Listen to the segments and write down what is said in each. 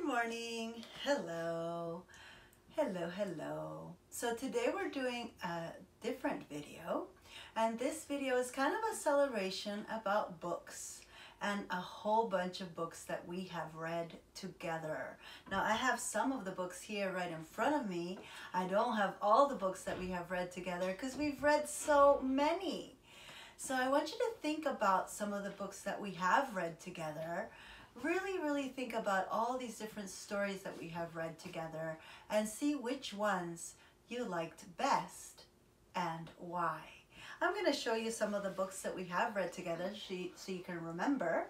morning. Hello. Hello. So today we're doing a different video, and this video is kind of a celebration about books and a whole bunch of books that we have read together. Now I have some of the books here right in front of me. I don't have all the books that we have read together because we've read so many. So I want you to think about some of the books that we have read together. Really think about all these different stories that we have read together and see which ones you liked best and why. I'm going to show you some of the books that we have read together so you can remember.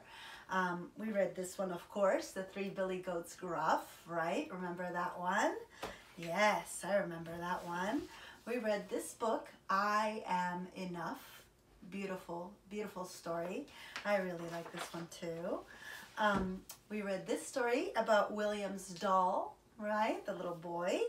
We read this one, of course, The Three Billy Goats Gruff, right? Remember that one? Yes, I remember that one. We read this book, I Am Enough. Beautiful story. I really like this one too. We read this story about William's doll, right? The little boy.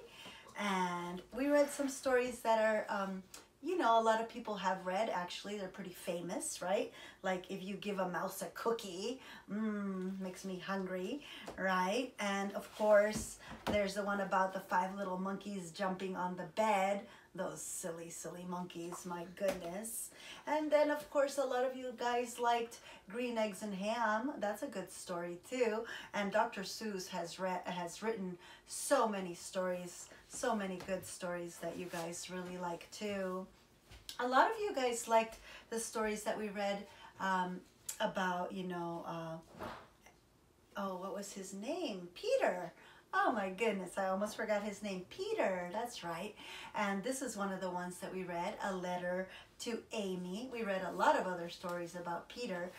And we read some stories that are, a lot of people have read, actually. They're pretty famous, right? Like If You Give a Mouse a Cookie, makes me hungry, right? And of course, there's the one about the 5 little monkeys jumping on the bed. Those silly monkeys, my goodness. And then, of course, a lot of you guys liked Green Eggs and Ham. That's a good story, too. And Dr. Seuss has written so many stories, so many good stories that you guys really like, too. A lot of you guys liked the stories that we read about, what was his name? Peter. Oh my goodness, I almost forgot his name. Peter, that's right. And this is one of the ones that we read, A Letter to Amy. We read a lot of other stories about Peter.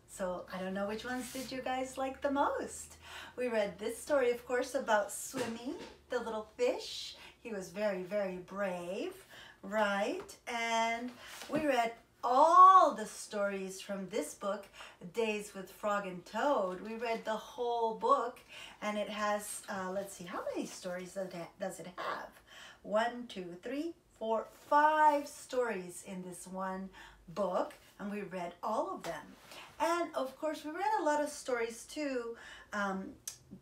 So I don't know which ones did you guys like the most. We read this story, of course, about Swimmy, the little fish. He was very brave, right? And we read all the stories from this book, Days with Frog and Toad. We read the whole book, and it has, let's see, how many stories does it have? 1, 2, 3, 4, 5 stories in this one book, and we read all of them. And of course, we read a lot of stories too,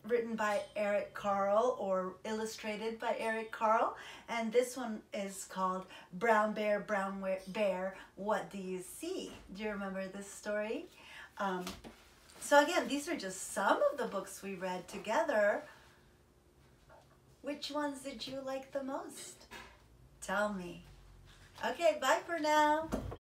written by Eric Carle or illustrated by Eric Carle. And this one is called Brown Bear, What Do You See? Do you remember this story? So again, these are just some of the books we read together. Which ones did you like the most? Tell me. Okay, bye for now.